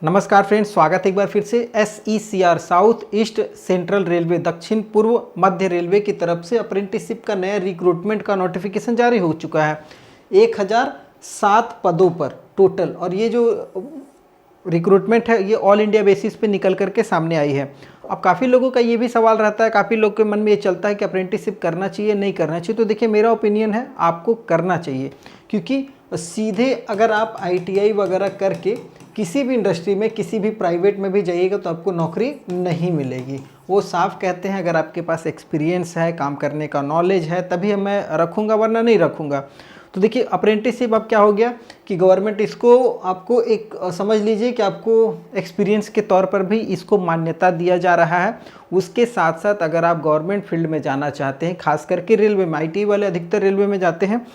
नमस्कार फ्रेंड्स, स्वागत है एक बार फिर से SECR south east central railway दक्षिण पूर्व मध्य रेलवे की तरफ से अप्रेंटिसशिप का नया रिक्रूटमेंट का नोटिफिकेशन जारी हो चुका है 1007 पदों पर टोटल। और ये जो रिक्रूटमेंट है ये ऑल इंडिया बेसिस पे निकल करके सामने आई है। अब काफ़ी लोगों का ये भी सवाल रहता है, काफ़ी लोग के मन में ये चलता है कि अप्रेंटिसशिप करना चाहिए नहीं करना चाहिए। तो देखिए, मेरा ओपिनियन है आपको करना चाहिए, क्योंकि सीधे अगर आप ITI वगैरह करके किसी भी इंडस्ट्री में किसी भी प्राइवेट में भी जाइएगा तो आपको नौकरी नहीं मिलेगी। वो साफ कहते हैं अगर आपके पास एक्सपीरियंस है, काम करने का नॉलेज है, तभी मैं रखूँगा, वरना नहीं रखूँगा। तो देखिए, अप्रेंटिसशिप अब क्या हो गया कि गवर्नमेंट इसको आपको एक समझ लीजिए कि आपको एक्सपीरियंस के तौर पर भी इसको मान्यता दिया जा रहा है। उसके साथ साथ अगर आप गवर्नमेंट फील्ड में जाना चाहते हैं, खास करके रेलवे में, ITI वाले अधिकतर रेलवे में जाते हैं,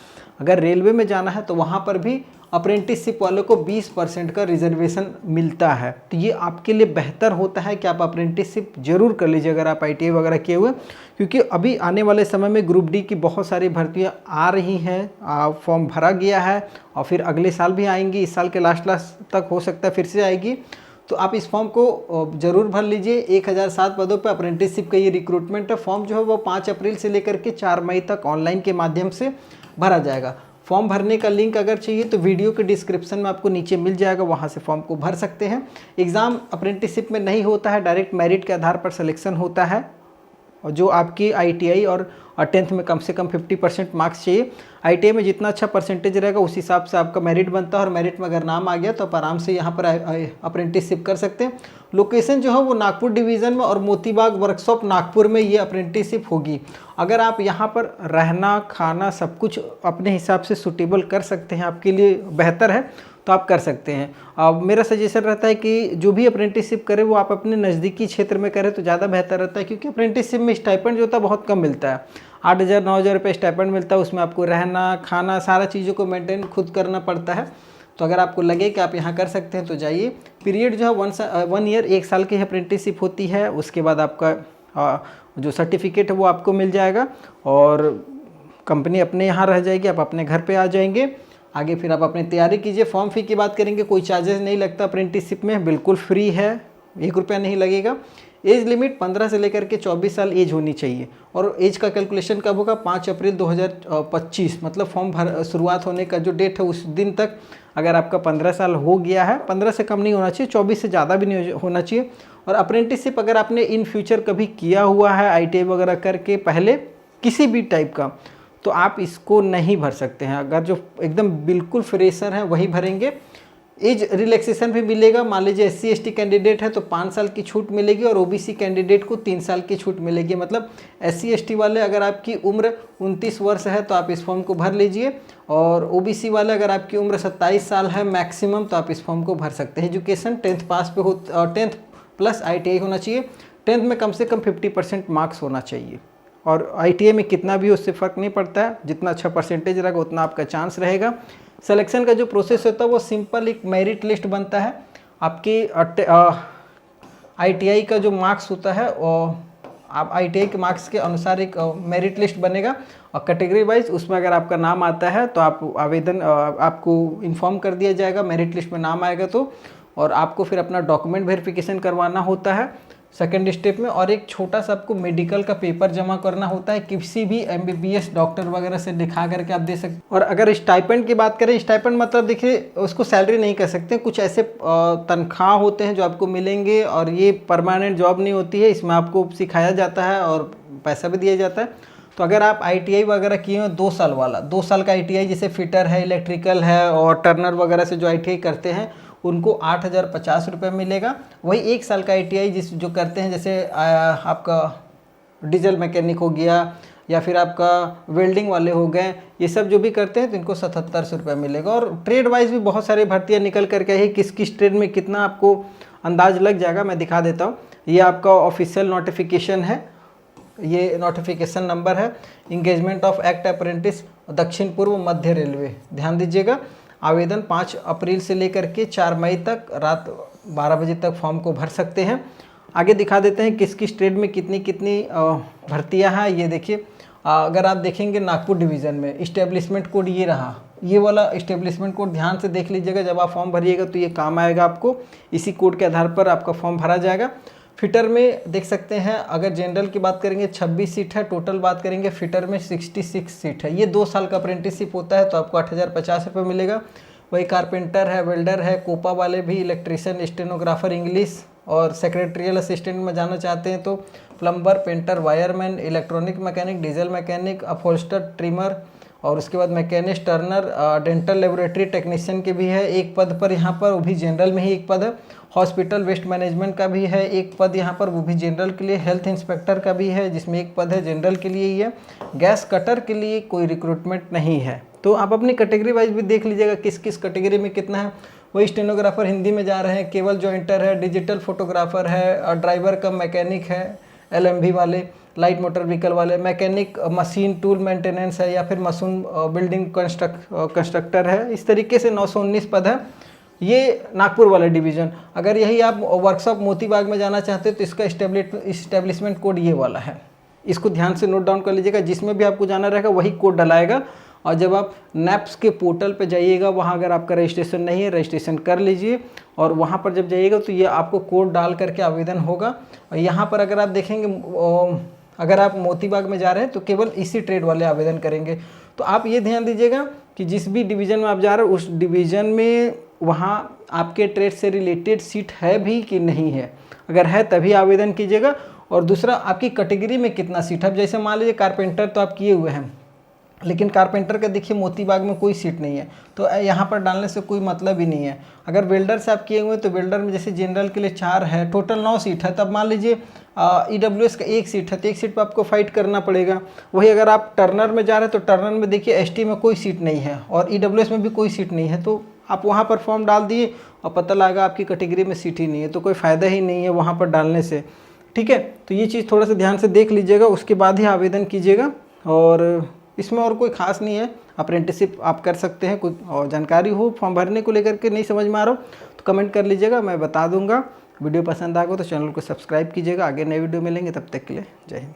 अगर रेलवे में जाना है तो वहाँ पर भी अप्रेंटिसशिप वालों को 20% का रिजर्वेशन मिलता है। तो ये आपके लिए बेहतर होता है कि आप अप्रेंटिसशिप जरूर कर लीजिए अगर आप ITI वगैरह किए हुए, क्योंकि अभी आने वाले समय में ग्रुप डी की बहुत सारी भर्तियाँ आ रही हैं। फॉर्म भरा गया है और फिर अगले साल भी आएंगी, इस साल के लास्ट तक हो सकता है फिर से आएगी। तो आप इस फॉर्म को ज़रूर भर लीजिए। 1007 पदों पर अप्रेंटिसशिप का ये रिक्रूटमेंट है। फॉर्म जो है वो 5 अप्रैल से लेकर के 4 मई तक ऑनलाइन के माध्यम से भरा जाएगा। फॉर्म भरने का लिंक अगर चाहिए तो वीडियो के डिस्क्रिप्शन में आपको नीचे मिल जाएगा, वहाँ से फॉर्म को भर सकते हैं। एग्ज़ाम अप्रेंटिसशिप में नहीं होता है, डायरेक्ट मेरिट के आधार पर सिलेक्शन होता है। और जो आपकी ITI और 10th में कम से कम 50% मार्क्स चाहिए। ITI में जितना अच्छा परसेंटेज रहेगा उस हिसाब से आपका मेरिट बनता है, और मेरिट में अगर नाम आ गया तो आप आराम से यहाँ पर अप्रेंटिसशिप कर सकते हैं। लोकेशन जो है वो नागपुर डिवीज़न में और मोतीबाग वर्कशॉप नागपुर में ये अप्रेंटिसशिप होगी। अगर आप यहाँ पर रहना खाना सब कुछ अपने हिसाब से सूटेबल कर सकते हैं, आपके लिए बेहतर है, तो आप कर सकते हैं। अब मेरा सजेशन रहता है कि जो भी अप्रेंटिसशिप करे वो आप अपने नज़दीकी क्षेत्र में करें तो ज़्यादा बेहतर रहता है, क्योंकि अप्रेंटिसशिप में स्टाइपेंड जो होता है बहुत कम मिलता है। 8,000-9,000 रुपये स्टाइपेंड मिलता है, उसमें आपको रहना खाना सारा चीज़ों को मेंटेन खुद करना पड़ता है। तो अगर आपको लगे कि आप यहाँ कर सकते हैं तो जाइए। पीरियड जो है 1 ईयर 1 साल की अप्रेंटिसशिप होती है। उसके बाद आपका जो सर्टिफिकेट है वो आपको मिल जाएगा और कंपनी अपने यहाँ रह जाएगी, आप अपने घर पे आ जाएंगे। आगे फिर आप अपनी तैयारी कीजिए। फॉर्म फी की बात करेंगे, कोई चार्जेस नहीं लगता अप्रेंटिसशिप में, बिल्कुल फ्री है, 1 रुपया नहीं लगेगा। एज लिमिट 15 से लेकर के 24 साल एज होनी चाहिए। और एज का कैलकुलेशन कब होगा? 5 अप्रैल 2025, मतलब फॉर्म शुरुआत होने का जो डेट है उस दिन तक अगर आपका 15 साल हो गया है, 15 से कम नहीं होना चाहिए, 24 से ज़्यादा भी नहीं होना चाहिए। और अप्रेंटिसशिप अगर आपने इन फ्यूचर कभी किया हुआ है ITI वगैरह करके पहले किसी भी टाइप का, तो आप इसको नहीं भर सकते हैं। अगर जो एकदम बिल्कुल फ्रेशर हैं वही भरेंगे। एज रिलैक्सेशन भी मिलेगा। मान लीजिए SC ST कैंडिडेट है तो 5 साल की छूट मिलेगी, और OBC कैंडिडेट को 3 साल की छूट मिलेगी। मतलब SC ST वाले अगर आपकी उम्र 29 वर्ष है तो आप इस फॉर्म को भर लीजिए, और OBC वाले अगर आपकी उम्र 27 साल है मैक्सिमम तो आप इस फॉर्म को भर सकते हैं। एजुकेशन 10th पास पे हो, 10th प्लस ITI होना चाहिए। 10th में कम से कम 50% मार्क्स होना चाहिए, और ITI में कितना भी उससे फ़र्क नहीं पड़ता है, जितना अच्छा परसेंटेज रहेगा उतना आपका चांस रहेगा। सिलेक्शन का जो प्रोसेस होता है वो सिंपल एक मेरिट लिस्ट बनता है। आपकी ITI का जो मार्क्स होता है आप ITI के मार्क्स के अनुसार एक मेरिट लिस्ट बनेगा, और कैटेगरी वाइज उसमें अगर आपका नाम आता है तो आप आवेदन आपको इन्फॉर्म कर दिया जाएगा, मेरिट लिस्ट में नाम आएगा तो। और आपको फिर अपना डॉक्यूमेंट वेरिफिकेशन करवाना होता है सेकेंड स्टेप में, और एक छोटा सा आपको मेडिकल का पेपर जमा करना होता है, किसी भी MBBS डॉक्टर वगैरह से दिखा करके आप दे सकते। और अगर स्टाइपेंड की बात करें, स्टाइपेंड मतलब देखिए उसको सैलरी नहीं कह सकते, कुछ ऐसे तनख्वाह होते हैं जो आपको मिलेंगे, और ये परमानेंट जॉब नहीं होती है, इसमें आपको सिखाया जाता है और पैसा भी दिया जाता है। तो अगर आप ITI वगैरह किए हैं 2 साल वाला, 2 साल का ITI जैसे फिटर है, इलेक्ट्रिकल है और टर्नर वगैरह से जो ITI करते हैं उनको 8,050 रुपये मिलेगा। वही 1 साल का ITI जो करते हैं, जैसे आपका डीजल मैकेनिक हो गया या फिर आपका वेल्डिंग वाले हो गए, ये सब जो भी करते हैं तो इनको 7700 रुपये मिलेगा। और ट्रेड वाइज भी बहुत सारी भर्तियाँ निकल करके आई, किस किस ट्रेड में कितना आपको अंदाज लग जाएगा, मैं दिखा देता हूँ। ये आपका ऑफिशियल नोटिफिकेशन है, ये नोटिफिकेशन नंबर है, इंगेजमेंट ऑफ एक्ट अप्रेंटिस दक्षिण पूर्व मध्य रेलवे। ध्यान दीजिएगा, आवेदन 5 अप्रैल से लेकर के 4 मई तक रात 12 बजे तक फॉर्म को भर सकते हैं। आगे दिखा देते हैं किस किस ट्रेड में कितनी कितनी भर्तियां हैं। ये देखिए, अगर आप देखेंगे नागपुर डिवीज़न में इस्टेब्लिशमेंट कोड ये रहा ये वाला इस्टेब्लिशमेंट कोड ध्यान से देख लीजिएगा, जब आप फॉर्म भरिएगा तो ये काम आएगा आपको। इसी कोड के आधार पर आपका फॉर्म भरा जाएगा। फिटर में देख सकते हैं, अगर जनरल की बात करेंगे 26 सीट है, टोटल बात करेंगे फिटर में 66 सीट है। ये 2 साल का अप्रेंटिसशिप होता है, तो आपको 8,050 रुपये मिलेगा। वही कारपेंटर है, वेल्डर है, कोपा वाले भी, इलेक्ट्रीशियन, स्टेनोग्राफर, इंग्लिश और सेक्रेटरियल असिस्टेंट में जाना चाहते हैं तो plumber, painter, wireman, electronic mechanic, diesel mechanic, upholsterer, trimmer और उसके बाद machinist, turner, dental laboratory technician के भी है एक पद पर यहाँ पर, वो भी जनरल में ही एक पद है। हॉस्पिटल वेस्ट मैनेजमेंट का भी है एक पद यहाँ पर, वो भी जनरल के लिए। हेल्थ इंस्पेक्टर का भी है जिसमें एक पद है, जनरल के लिए ही है। गैस कटर के लिए कोई रिक्रूटमेंट नहीं है। तो आप अपनी कैटेगरी वाइज भी देख लीजिएगा किस किस कैटेगरी में कितना है। वही स्टेनोग्राफर हिंदी में जा रहे हैं, केबल जॉइंटर है, डिजिटल फोटोग्राफर है, ड्राइवर कम मैकेनिक है, LMV वाले, लाइट मोटर व्हीकल वाले, मैकेनिक, मशीन टूल मेंटेनेंस है, या फिर मशीन बिल्डिंग कंस्ट्रक्टर है। इस तरीके से 919 पद है। ये नागपुर वाला डिवीज़न। अगर यही आप वर्कशॉप मोतीबाग में जाना चाहते हो तो इसका इस्टेब्लिशमेंट कोड ये वाला है। इसको ध्यान से नोट डाउन कर लीजिएगा, जिसमें भी आपको जाना रहेगा वही कोड डलाएगा। और जब आप नैप्स के पोर्टल पे जाइएगा, वहाँ अगर आपका रजिस्ट्रेशन नहीं है, रजिस्ट्रेशन कर लीजिए। और वहाँ पर जब जाइएगा तो ये आपको कोड डाल करके आवेदन होगा। और यहाँ पर अगर आप देखेंगे, अगर आप मोतीबाग में जा रहे हैं तो केवल इसी ट्रेड वाले आवेदन करेंगे। तो आप ये ध्यान दीजिएगा कि जिस भी डिवीज़न में आप जा रहे हो उस डिवीज़न में वहाँ आपके ट्रेड से रिलेटेड सीट है भी कि नहीं है। अगर है तभी आवेदन कीजिएगा। और दूसरा, आपकी कैटेगरी में कितना सीट है। जैसे मान लीजिए कारपेंटर तो आप किए हुए हैं, लेकिन कारपेंटर का देखिए मोतीबाग में कोई सीट नहीं है, तो यहाँ पर डालने से कोई मतलब ही नहीं है। अगर वेल्डर से आप किए हुए हैं तो वेल्डर में जैसे जनरल के लिए 4 है, टोटल 9 सीट है, तब मान लीजिए EWS का 1 सीट है, तो 1 सीट पर आपको फाइट करना पड़ेगा। वही अगर आप टर्नर में जा रहे हैं तो टर्नर में देखिए ST में कोई सीट नहीं है और EWS में भी कोई सीट नहीं है, तो आप वहाँ पर फॉर्म डाल दिए और पता लगा आपकी कैटेगरी में सीट ही नहीं है, तो कोई फ़ायदा ही नहीं है वहाँ पर डालने से। ठीक है, तो ये चीज़ थोड़ा सा ध्यान से देख लीजिएगा, उसके बाद ही आवेदन कीजिएगा। और इसमें और कोई खास नहीं है, अप्रेंटिसशिप आप कर सकते हैं। कुछ और जानकारी हो फॉर्म भरने को लेकर के नहीं समझ में आ रहा हो तो कमेंट कर लीजिएगा, मैं बता दूंगा। वीडियो पसंद आ गया तो चैनल को सब्सक्राइब कीजिएगा। आगे नए वीडियो मिलेंगे, तब तक के लिए जय हिंद।